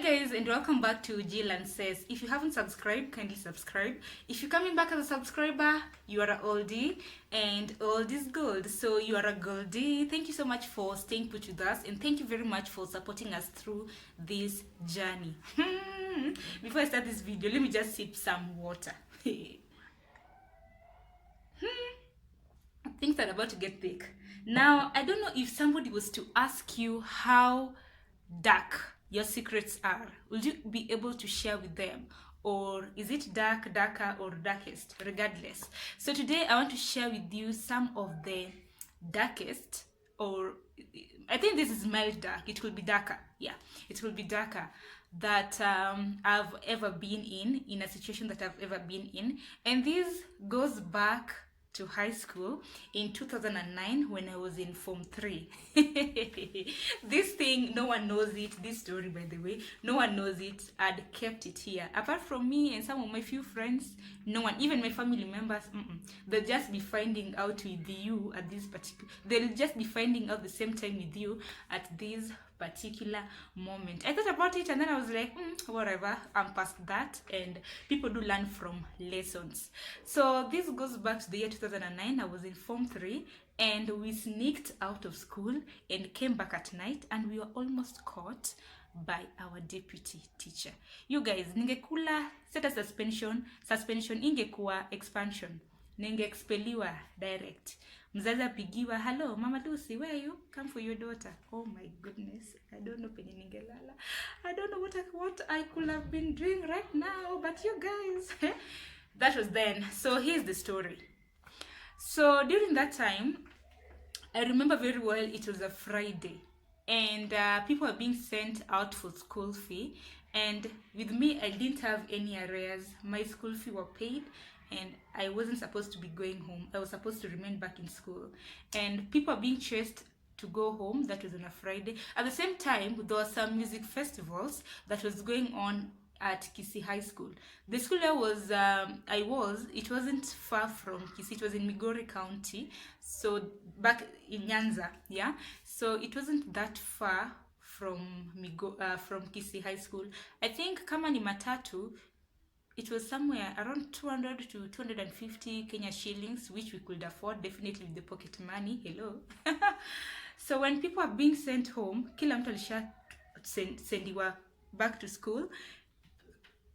guys, and welcome back to Jill and Says. If you haven't subscribed, kindly subscribe. If you're coming back as a subscriber, you are a oldie, and old is gold, so you are a goldie. Thank you so much for staying put with us, and thank you very much for supporting us through this journey. Before I start this video, let me just sip some water. Things are about to get thick. Now, I don't know if somebody was to ask you how dark your secrets are, will you be able to share with them, or is it dark, darker, or darkest? Regardless, so today I want to share with you some of the darkest, or I think this is mild dark, it will be darker, yeah, it will be darker, that I've ever been in a situation that I've ever been in. And this goes back to high school in 2009 when I was in Form 3. This thing, no one knows it. This story, by the way, no one knows it. I'd kept it here. Apart from me and some of my few friends, no one, even my family members, they'll just be finding out with you at this particular, they'll just be finding out the same time with you at this particular moment. I thought about it and then I was like, whatever, I'm past that, and people do learn from lessons. So this goes back to the year 2009. I was in Form 3 and we sneaked out of school and came back at night, and we were almost caught by our deputy teacher. You guys, ningekula seta suspension ingekuwa expansion, ningeexpeliwa direct. Mzazi apigiwa, hello Mama Lucy, where are you? Come for your daughter. Oh my goodness, I don't know penye ningelala. I don't know what I could have been doing right now, but you guys, that was then. So here's the story. So during that time, I remember very well, it was a Friday, and people were being sent out for school fee, and with me, I didn't have any arrears. My school fee were paid, and I wasn't supposed to be going home. I was supposed to remain back in school, and people are being chased to go home. That was on a Friday. At the same time, there were some music festivals that was going on at Kisii High School. The school I was, it wasn't far from Kisii. It was in Migori County, so back in Nyanza, yeah. So it wasn't that far from Kisii High School. I think kama ni matatu, it was somewhere around 200 to 250 Kenya shillings, which we could afford, definitely with the pocket money. Hello. So when people are being sent home, kila mtu alisha sendiwa back to school.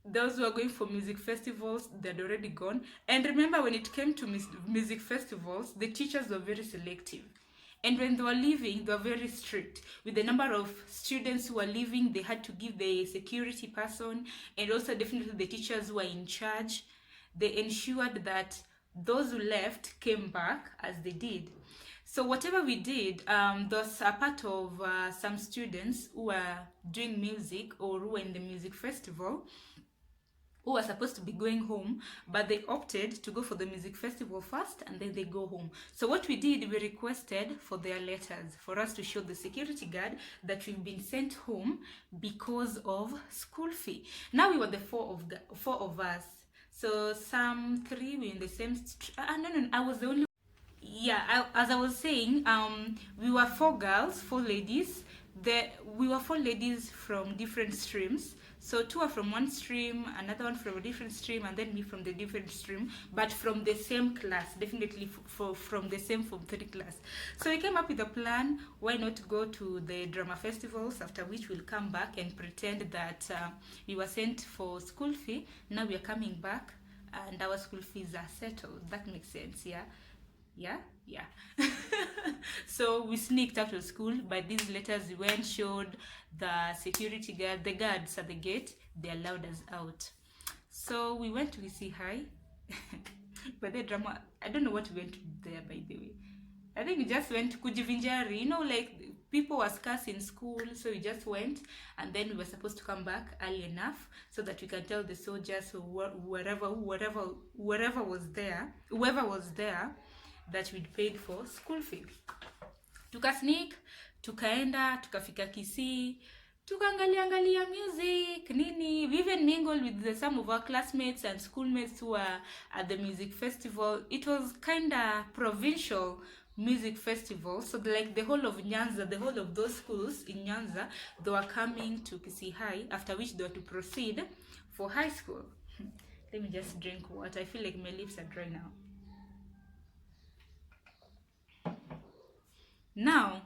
Those who are going for music festivals, they'd already gone. And remember, when it came to music festivals, the teachers were very selective. And when they were leaving, they were very strict. With the number of students who were leaving, they had to give the security person, and also definitely the teachers who were in charge. They ensured that those who left came back as they did. So whatever we did, there was a part of some students who were doing music or who were in the music festival, who were supposed to be going home, but they opted to go for the music festival first and then they go home. So what we did, we requested for their letters for us to show the security guard that we've been sent home because of school fee. Now we were the four of us. So some three were in the same no, I was the only. Yeah, as I was saying, we were four girls, four ladies. We were four ladies from different streams. So two are from one stream, another one from a different stream, and then me from the different stream, but from the same class, definitely from the same Form 3 class. So we came up with a plan, why not go to the drama festivals, after which we'll come back and pretend that we were sent for school fee. Now we are coming back and our school fees are settled. That makes sense, yeah? Yeah. So we sneaked out of school. By these letters, we went, showed the security guard, the guards at the gate. They allowed us out. So we went to Kisii High. But the drama, I don't know what we went to there, by the way. I think we just went to kujivinjari. You know, like people were scarce in school, so we just went, and then we were supposed to come back early enough so that we can tell the soldiers or whoever was there that we'd paid for school fee. Tukasneak, tukaenda, tukafika Kisii, tukaangalia music, nini. We even mingled with some of our classmates and schoolmates who were at the music festival. It was kinda provincial, music festival. So like the whole of Nyanza, the whole of those schools in Nyanza, they were coming to Kisii High, after which they were to proceed for high school. Let me just drink water. I feel like my lips are dry now. Now,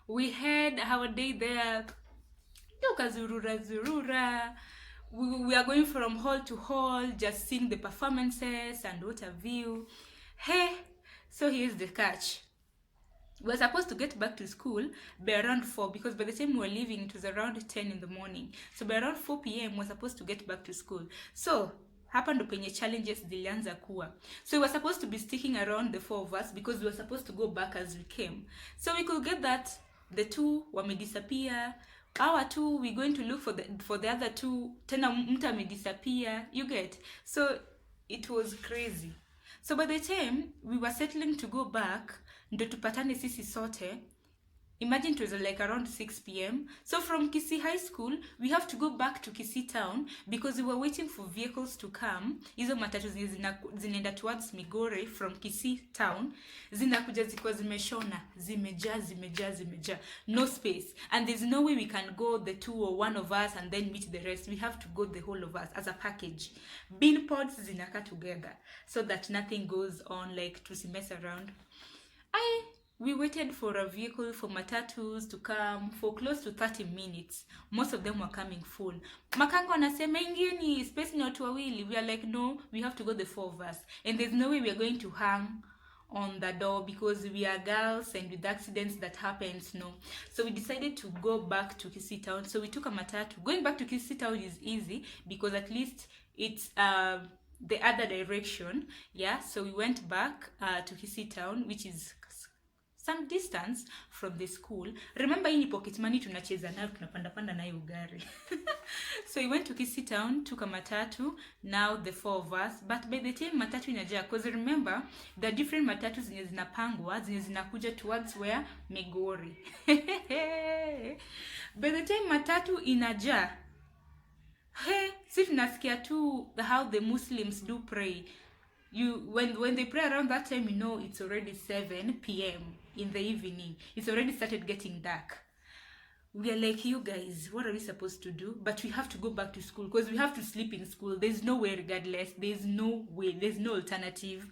we had our day there. Zurura. We are going from hall to hall, just seeing the performances and what have you. Hey, so here's the catch. We were supposed to get back to school by around 4, because by the time we were leaving, it was around 10 in the morning. So by around 4 p.m. we were supposed to get back to school. So hapa ndo penye challenges zilianza kuwa. So we were supposed to be sticking around, the 4 of us, because we were supposed to go back as we came. So we could get that the 2 wamedisappear. Our 2, we're going to look for the other 2. Tena mtu amedisappear. You get? So it was crazy. So by the time we were settling to go back, ndo tupatane sisi sote. Imagine it was like around 6 p.m. So from Kisii High School, we have to go back to Kisii Town because we were waiting for vehicles to come. Hizo matatu zinaenda towards Migori from Kisii Town. Zinakuja zikuwa zimeshona. Zimejaa. No space. And there's no way we can go the 2 or 1 of us and then meet the rest. We have to go the whole of us as a package. Bin pods zinaka together so that nothing goes on, like to mess around. We waited for a vehicle, for matatus to come for close to 30 minutes. Most of them were coming full. Makango anasema ingini space ni watu wawili. We are like, no, we have to go the 4 of us. And there's no way we are going to hang on the door because we are girls and with accidents that happens, no. So we decided to go back to Kisii Town. So we took a matatu. Going back to Kisii Town is easy because at least it's the other direction. Yeah, so we went back to Kisii Town, which is some distance from the school. Remember, hii ni pocket money tunacheza nayo, tunapanda nayo gari. So we went to Kisii Town, took a matatu, now the 4 of us. But by the time matatu inajaa, because remember, the different matatu zenye zinapangwa, zenye zinakuja towards where Migori. By the time matatu inajaa, hey, si tunasikia tu how the Muslims do pray. When they pray around that time, you know it's already 7 p.m. in the evening. It's already started getting dark. We are like, you guys, what are we supposed to do? But we have to go back to school because we have to sleep in school. There's no way regardless. There's no way. There's no alternative.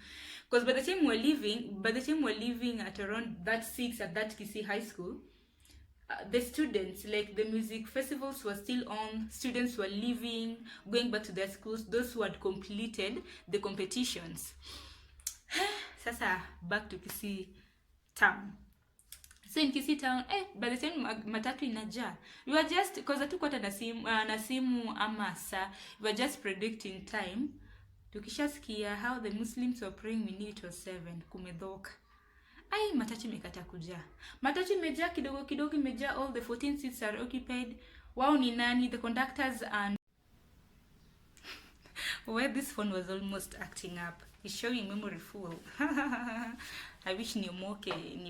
Because by the time we're leaving at around that 6 at that Kisii High School, the students, like the music festivals were still on, students were leaving, going back to their schools, those who had completed the competitions. Sasa back to Kisii Town. So in Kisii Town, by the time matatu inajaa, we were just, because hatukuwa hata na simu ama saa, we were just predicting time. Tukishasikia how the Muslims were praying, we knew it was 7, kumedhoka. Matatu imekata kujaa. Matatu imejaa kidogo imejaa, all the 14 seats are occupied. Wao ni nani? The conductors and where this phone was almost acting up. It's showing memory full. I wish ni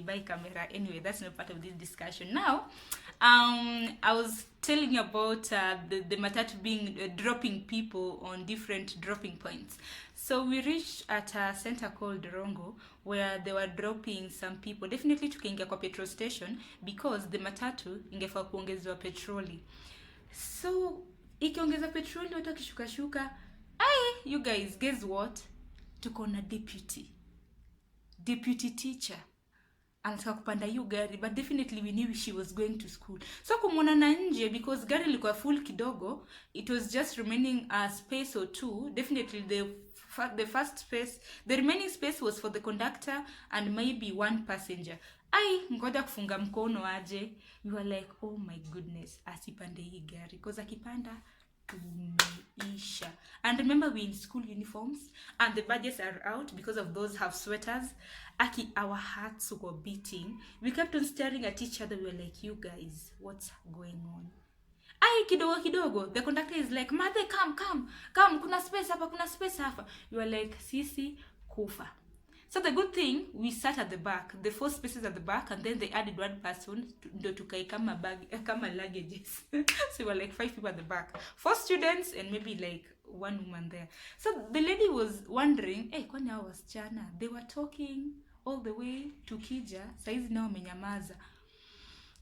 buy camera. Anyway, that's not part of this discussion. Now, I was telling you about the matatu being dropping people on different dropping points. So we reached at a center called Rongo where they were dropping some people. Definitely tukaingia kwa petrol station because the matatu ingefaa kuongezwa petroli. So ikiongeza petroli watu kishuka. You guys, guess what? Tuko na deputy teacher. Anataka kupanda hiyo gari, but definitely we knew she was going to school. So kumwona na nje because gari ilikuwa full kidogo, it was just remaining a space or 2. Definitely the first space, the remaining space was for the conductor and maybe 1 passenger. Ngoja kufunga mkono aje. We were like, oh my goodness, asipande hii gari because akipanda tumeisha. And remember, we're in school uniforms and the badges are out because of those half sweaters. Our hearts were beating. We kept on staring at each other. We were like, you guys, what's going on? Kidogo. The conductor is like, Mother, come. Kuna space hapa. We were like, Sisi, kufa. So the good thing, we sat at the back, the 4 spaces at the back, and then they added 1 person to tukai kama luggages. So we were like 5 people at the back, 4 students and maybe like 1 woman there. So the lady was wondering, kwani hao wasichana, they were talking, all the way tukija saizi nao wamenyamaza.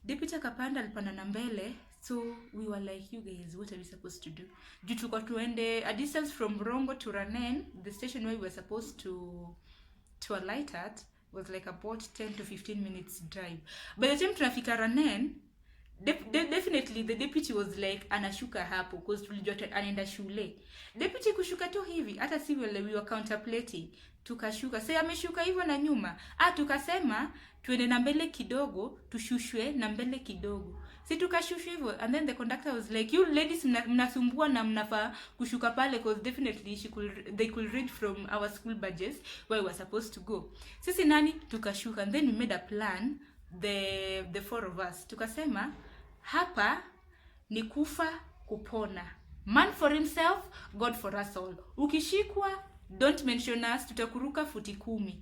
Deputy akapanda, alipanda na mbele, so we were like, you guys, what are we supposed to do? Juu tulikuwa tuende a distance from Rongo to Ranen, the station where we were supposed to alight at was like about 10 to 15 minutes drive. By the time tunafika Ranen, definitely the deputy was like anashuka hapo because tulijua anaenda shule. Deputy kushuka tu hivi, hata si we were contemplating, tukashuka. Sasa ameshuka hivyo na nyuma. Tukasema tuende na mbele kidogo, tushushwe na mbele kidogo. Si tukashushwa hivyo, and then the conductor was like, you ladies mnasumbua na mnafaa kushuka pale because definitely they could read from our school badges where we were supposed to go. Sisi nani tukashuka, and then we made a plan, the four of us. Tukasema hapa ni kufa kupona. Man for himself, God for us all. Ukishikwa, don't mention us, tutakuruka futi 10.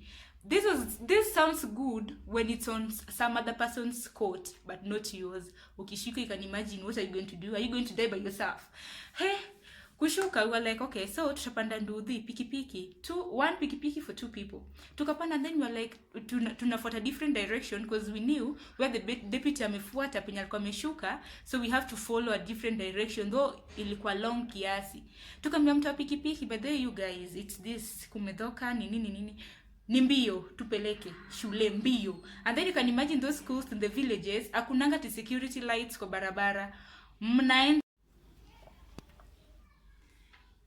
This sounds good when it's on some other person's coat, but not yours. Ukishikwa, you can imagine, what are you going to do? Are you going to die by yourself? Hey, kushuka, we were like, okay, so tutapanda nduthi, pikipiki. One pikipiki for 2 people. Tukapanda, then we were like, tunafuata different direction because we knew where the deputy amefuata penye alikuwa ameshuka, so we have to follow a different direction, though ilikuwa long kiasi. Tukamwambia mtu wa pikipiki, by the way, you guys, it's this kumedhoka nini ni mbio tupeleke shule mbio. And then you can imagine those schools in the villages, akunanga ti security lights kwa barabara.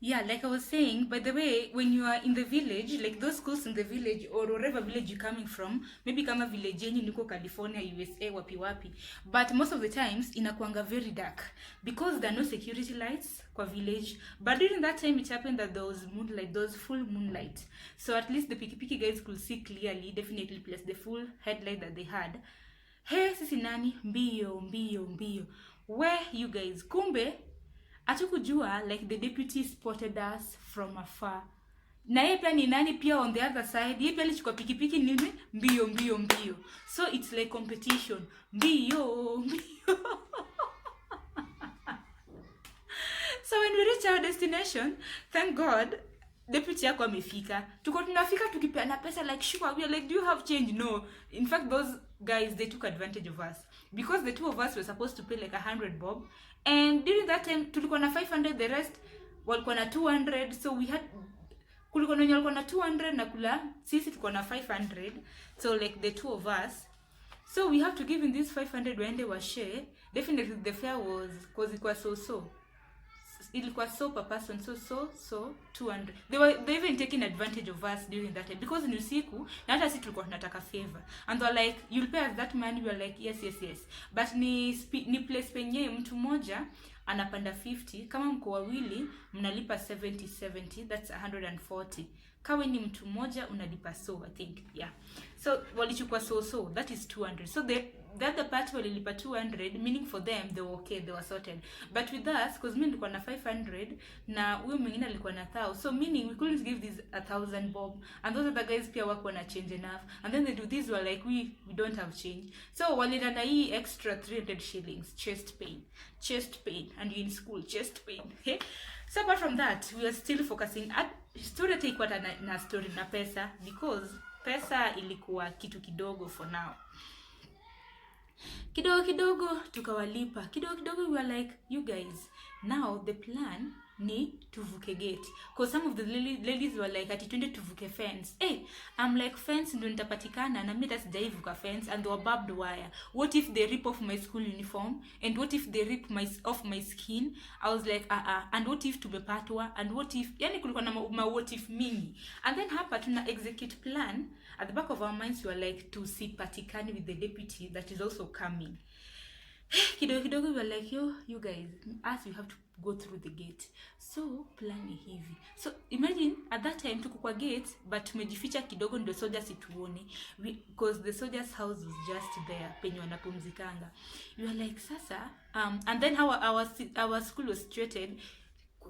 Yeah, like I was saying, by the way, when you are in the village, like those schools in the village or wherever village you're coming from, maybe kama village yenyu niko California, USA, wapi, but most of the times inakuanga very dark because there are no security lights kwa village. But during that time, it happened that there was moonlight, there was full moonlight. So at least the pikipiki guys could see clearly, definitely, plus the full headlight that they had. Hey, sisi nani? Mbio. Where you guys? Kumbe, atukujua, like the deputy spotted us from afar. Na yeye pia ni nani pia on the other side. Yeye pia alichukua pikipiki nini? Mbio. So it's like competition. Mbio. So when we reach our destination, thank God, deputy yako amefika. Tuko tunafika tukipeana pesa like sure, we are like, do you have change? No. In fact, those guys, they took advantage of us because the 2 of us were supposed to pay like 100 bob, and during that time tulikuwa na 500, the rest walikuwa na 200. So we had kulikuwa na walikuwa na 200 na kula sisi tulikuwa na 500, so like the 2 of us, so we have to give in this 500 when they were share. Definitely the fare was, because it was so ilikuwa so per person, so 200. They even taking advantage of us during that time because ni usiku na hata sisi tulikuwa tunataka favor, and they were like, you'll pay us that money. We were like, yes, but ni place penye mtu mmoja anapanda 50, kama mko wawili mnalipa 70, that's 140. Kawe ni mtu mmoja unalipa I think, yeah. So walichukua so that is 200. So the other part walilipa 200, meaning for them they were okay, they were sorted. But with us, because mimi nilikuwa na 500 na huyo mwingine alikuwa na 1000, so meaning we couldn't give this 1000 bob, and those other guys pia wako na change enough, and then they do this, were like, we don't have change. So walilanda hii extra 300 shillings, chest pain, and you in school, chest pain. Okay? So apart from that, we are still focusing at story take what na story na pesa, because pesa ilikuwa kitu kidogo for now. Kidogo tukawalipa. Kidogo we were like, you guys, now the plan ni tuvuke gate, because some of the ladies were like, ati twende tuvuke fence. I'm like, fence ndio nitapatikana na mimi tasijaivuka fence, and they were barbed wire. What if they rip off my school uniform, and what if they rip off my skin? I was like, and what if tumepatwa, and what if, yani kulikuwa na what if mingi. And then hapa tuna execute plan. At the back of our minds, we were like, tusipatikane with the deputy that is also coming. Kidogo we were like, you guys, us, you have to go through the gate. So plan ni hivi. So imagine at that time tuko kwa gate, but tumejificha kidogo ndio soldiers situone, because the soldiers house was just there penye wanapumzikanga. You were like, sasa and then our school was situated.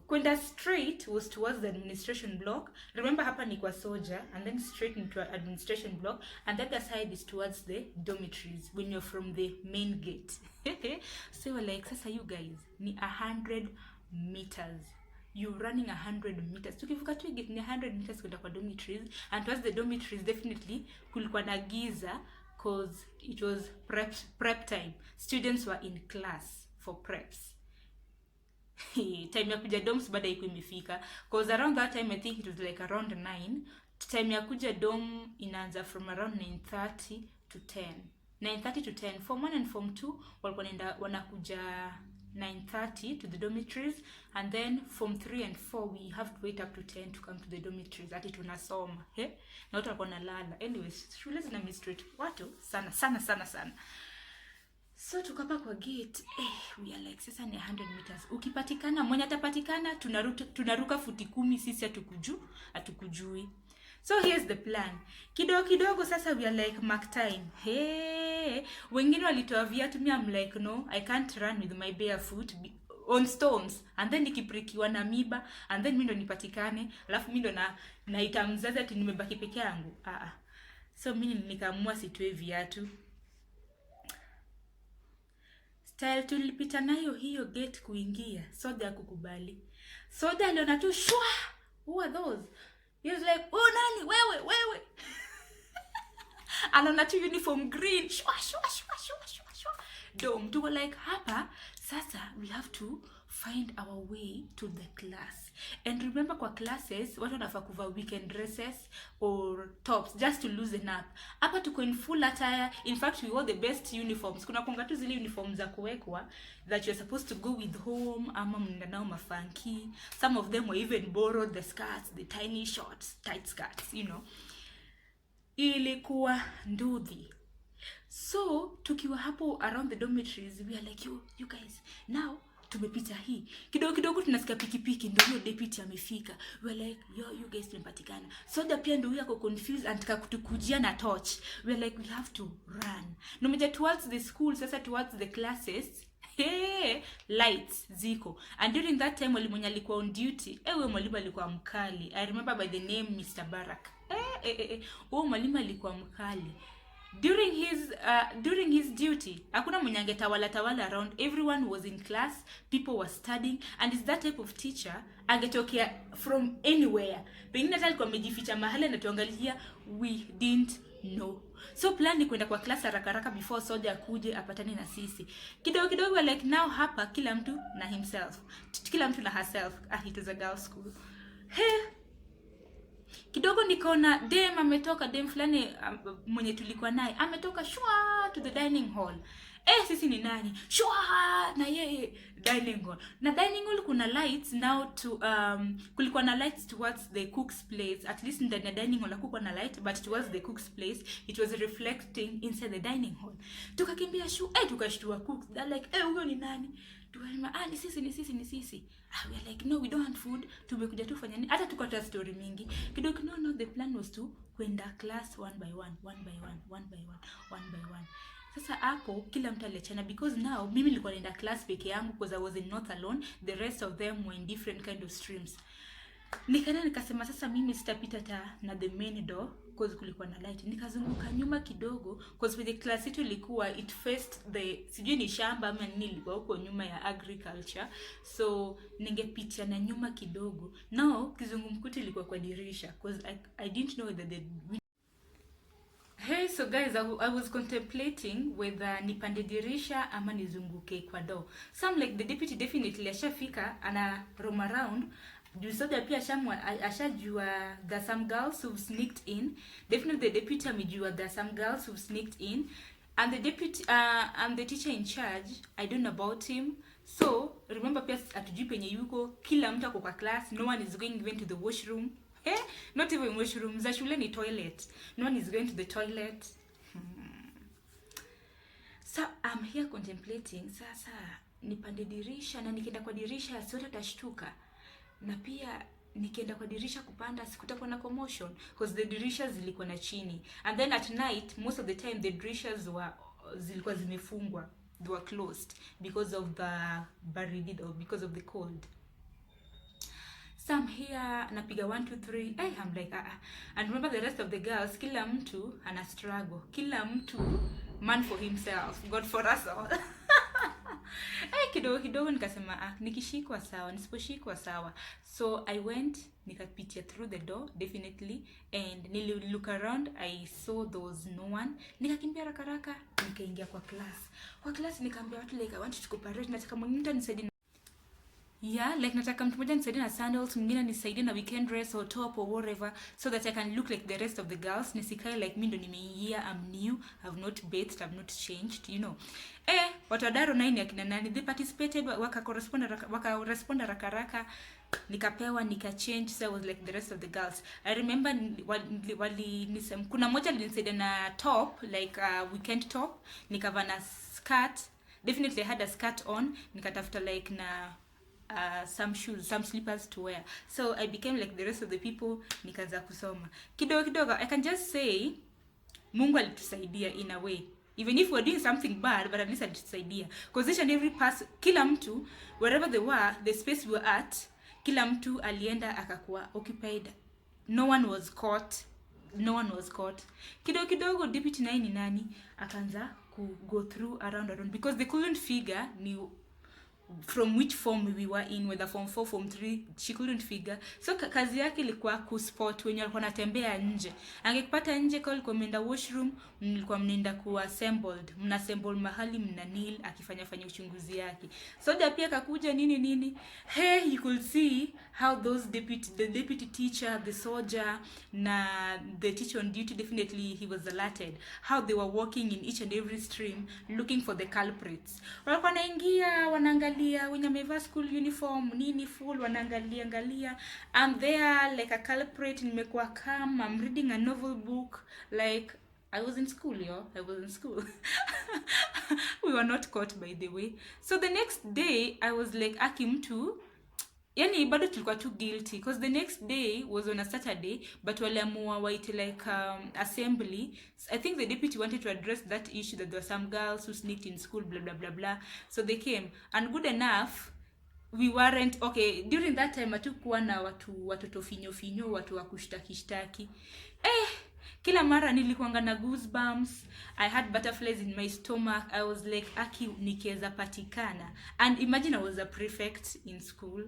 Kwenda straight was towards the administration block. Remember hapa ni kwa soldier, and then straight into administration block, and the other side is towards the dormitories when you're from the main gate. So we're like, sasa you guys, ni 100 meters you running 100 meters. Tukivuka tu gate ni 100 meters kwenda kwa dormitories, and towards the dormitories definitely kulikuwa na giza cause it was prep time. Students were in class for preps. Time ya kuja dorms bado iko imefika cause around that time I think it was like around 9. Time ya kuja dorm inaanza from around 9:30 to 10. 9:30 to 10. Form 1 and Form 2 walikuwa wanakuja 9:30 to the dormitories, and then Form 3 and 4 we have to wait up to 10 to come to the dormitories ati tunasoma. Na watu walikuwa nalala. Anyways, shule zina mistrate watu sana. So tukapa kwa gate, we are like sasa ni 100 meters. Ukipatikana, mwenye atapatikana tunaruka futi 10, sisi hatukujui. So here's the plan. Kidogo sasa we are like mark time. Wengine walitoa viatu, me I'm like no, I can't run with my bare foot on stones, and then nikiprikiwa na miba, and then mimi ndo nipatikane, alafu mimi ndo naita mzazi ati nimebaki peke yangu. So mimi nikaamua sitoe viatu. Style tulipita nayo hiyo gate kuingia, Soda kukubali. Soda aliona tu shwa. Who are those? He was like, oh nani wewe. Anaona tu uniform green. Shwa. Dom, tuko like hapa sasa we have to find our way to the class. And remember kwa classes watu wanafaa kuvaa weekend dresses or tops just to loosen up. Hapa tuko in full attire. In fact we wore the best uniforms. Kuna konga tu zile uniforms za kuwekwa that you're supposed to go with home, ama mnanao mafanki. Some of them were even borrowed, the skirts, the tiny shorts, tight skirts, you know. Ilikuwa ndudhi. So tukiwa hapo around the dormitories we are like you guys, now tumepita hii kidogo tunasikia pikipiki, ndio hiyo deputy amefika. We are like you guys tumepatikana. Soda pia ndio yako confused and tukakutukujia na torch. We are like we have to run. No matter towards the school, sasa towards the classes, lights ziko. And during that time mwalimu alikuwa on duty. Mwalimu alikuwa mkali. I remember by the name Mr. Barak. Mwalimu alikuwa mkali. During his duty, hakuna mwenye angetawala around. Everyone was in class, people were studying, and it's that type of teacher angetokea from anywhere. Pengine hata alikuwa amejificha mahali na tuangalia, we didn't know. So plan ni kwenda kwa class haraka before Soja akuje apatane na sisi. Kidogo like now hapa kila mtu na himself. Kila mtu na herself. It was a girls school. Kidogo nikaona dem fulani mwenye tulikuwa naye ametoka shwa to the dining hall. Sisi ni nani? Shwa na yeye dining hall. Na dining hall kuna lights now to kulikuwa na lights towards the cook's place. At least ndani ya dining hall hakukuwa na light, but towards the cook's place it was reflecting inside the dining hall. Tukakimbia tukashtua cooks. They're like, huyo ni nani? Tukasema ni sisi. We are like no, we don't want food. Tumekuja tu fanya nini? Hata tukatoa story mingi. Kidogo no, the plan was to kwenda class one by one. Sasa hapo kila mtu aliachana because now mimi nilikuwa naenda class peke yangu because I was not alone. The rest of them were in different kind of streams. Nikasema sasa mimi sitapita na the main door because kulikuwa na light. Nikazunguka nyuma kidogo because with the class yetu ilikuwa it faced the sijui ni shamba ama nini, ilikuwa huko nyuma ya agriculture. So ningepita na nyuma kidogo. Now kizungumkuti ilikuwa kwa dirisha because I didn't know that the so guys, I was contemplating whether nipande dirisha ama nizunguke kwa door. So I'm like the deputy definitely ashafika ana roam around. Soda pia ashajua there are some girls who've sneaked in. Definitely the deputy amejua there are some girls who've sneaked in. And the deputy and the teacher in charge, I don't know about him. So remember pia atujui penye yuko, kila mtu ako kwa class, no one is going even to the washroom. Not even washroom, za shule ni toilet. No one is going to the toilet. So I'm here contemplating sasa nipande dirisha, na nikienda kwa dirisha sote tashtuka. Na pia nikienda kwa dirisha kupanda sikutakuwa na commotion because the dirisha zilikuwa na chini. And then at night most of the time the dirishas zilikuwa zimefungwa, they were closed because of the baridi or because of the cold. So I'm here napiga 1 2 3. I'm like and remember the rest of the girls, kila mtu ana struggle, kila mtu man for himself, God for us all. Kidogo kidogo nikasema nikishikwa sawa, nisiposhikwa sawa. So I went, nikapitia through the door definitely, and look around, I saw there was no one. Nikakimbia haraka nikaingia kwa class nikaambia watu like I want to cooperate, nataka mtu anisaidie. Yeah, like nataka mtu mmoja nisaidie na sandals, mwingine nisaidie na weekend dress or top or whatever, so that I can look like the rest of the girls. Nisikae like mimi ndo nimeingia, I'm new, I've not bathed, I've not changed, you know. Watu wa Daro 9 akina nani, they participated, waka-respond haraka, nikapewa, nika-change, so I was like the rest of the girls. I remember kuna moja alinisaidia na top, like weekend top, nikavaa na skirt. Definitely I had a skirt on, nikatafuta like na some shoes, some slippers to wear. So I became like the rest of the people, nikaanza kusoma. Kidogo, I can just say, Mungu alitusaidia in a way. Even if we're doing something bad, but at least alitusaidia. Because each and every person, kila mtu, wherever they were, the space we were at, kila mtu alienda akakuwa occupied. No one was caught. Kidogo, deputy 9 ni nani, akaanza go through around, because they couldn't figure from which form we were in, whether form 4, form 3, she couldn't figure. So kazi yake ilikuwa kuspot wenye walikuwa wanatembea nje. Angekupata nje kwa alikuwa mnaenda washroom, mlikuwa mnaenda kuassembled, mnaassemble mahali mna kneel akifanya uchunguzi yake. Soja pia kakuja nini. Hey, you could see how those the deputy teacher, the soldier na the teacher on duty, definitely he was alerted, how they were walking in each and every stream looking for the culprits. Walikuwa wanaingia, wanaangalia wenye wamevaa school uniform nini full, wanaangalia. I'm there like a culprit, nimekuwa calm, I'm reading a novel book, like I was in school, We were not caught, by the way. So the next day I was like mtu, yani bado tulikuwa too guilty, because the next day was on a Saturday, but waliamua waite like assembly. I think the deputy wanted to address that issue, that there were some girls who sneaked in school, blah blah blah blah. So they came, and good enough, we weren't okay during that time. Hatukuwa na watoto finyo, watu wa kushtaki. Kila mara nilikuanga na goosebumps, I had butterflies in my stomach. I was like nikiweza patikana, and imagine I was a prefect in school.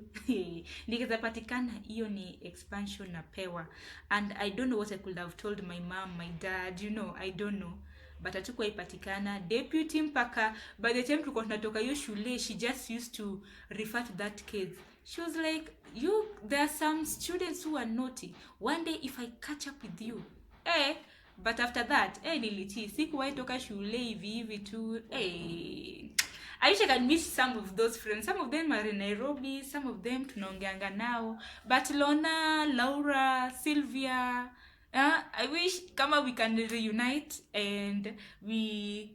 Nikiweza patikana, hiyo ni expansion napewa, and I don't know what I could have told my mom, my dad, you know, I don't know, but hatukuwa ipatikana. Deputy mpaka by the time tulikuwa tunatoka hiyo shule, she just used to refer to that case. She was like, there are some students who are naughty, one day if I catch up with you. But after that, niliti sikuwahi toka shule hivi tu. I wish I can miss some of those friends. Some of them are in Nairobi, some of them tunaongeanga nao. But Lona, Laura, Sylvia, I wish kama we can reunite and we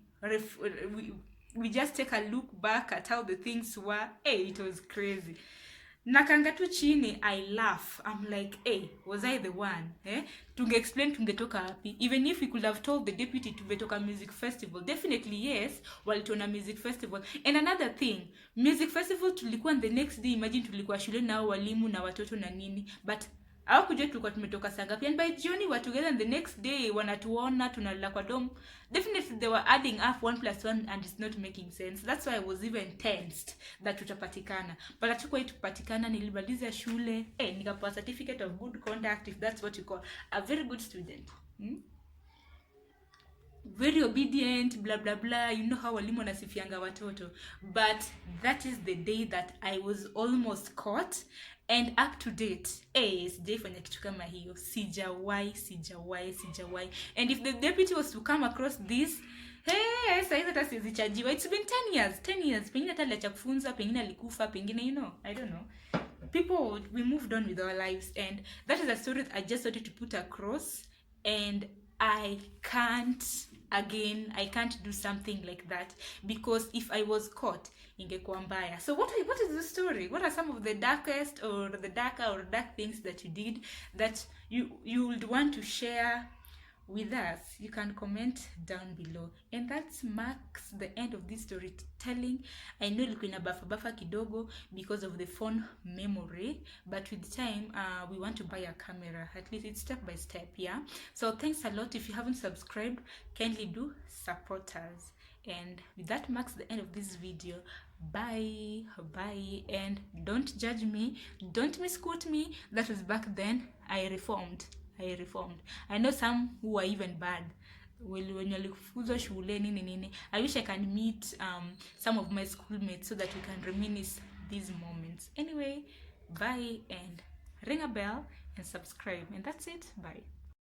just take a look back at how the things were. It was crazy. Nakanga tu chini, I laugh. I'm like, was I the one? Tunge explain tungetoka hapi. Even if we could have told the deputy tumetoka music festival, definitely yes, walituona music festival. And another thing, music festival tulikuwa the next day. Imagine tulikuwa shule na walimu na watoto na nini, but hawakujua tulikuwa tumetoka saa ngapi, and by June were together, and the next day wanatuona tunalala kwa dom. Definitely they were adding up 1 + 1, and it's not making sense. That's why I was even tensed that tutapatikana, but hatukuwa tupatikana. Nilimaliza shule, nikapewa certificate of good conduct, if that's what you call a very good student. Very obedient, blah blah blah, you know how walimu wanasifianga watoto. But that is the day that I was almost caught, and up to date sijaifanya kitu kama hiyo. Sijawahi. And if the deputy was to come across this, saizi hata sizichajiwa. It's been 10 years. Pengine hata aliacha kufunza, pengine alikufa, pengine, you know, I don't know. People, we moved on with our lives, and that is a story that I just wanted to put across. And I can't do something like that, because if I was caught, ingekuwa mbaya. So what is the story? What are some of the darkest or the dark things that you did that you would want to share with us? You can comment down below. And that marks the end of this storytelling. I know ilikuwa ina bafa kidogo because of the phone memory, but with time we want to buy a camera. At least it's step by step, yeah. So thanks a lot. If you haven't subscribed, kindly do support us. And with that marks the end of this video. Bye. Bye. And don't judge me, don't misquote me. That was back then. I reformed. I know some who are even bad wenye walifukuzwa shule nini nini. I wish I can meet some of my schoolmates so that we can reminisce these moments. Anyway, bye, and ring a bell and subscribe, and that's it. Bye.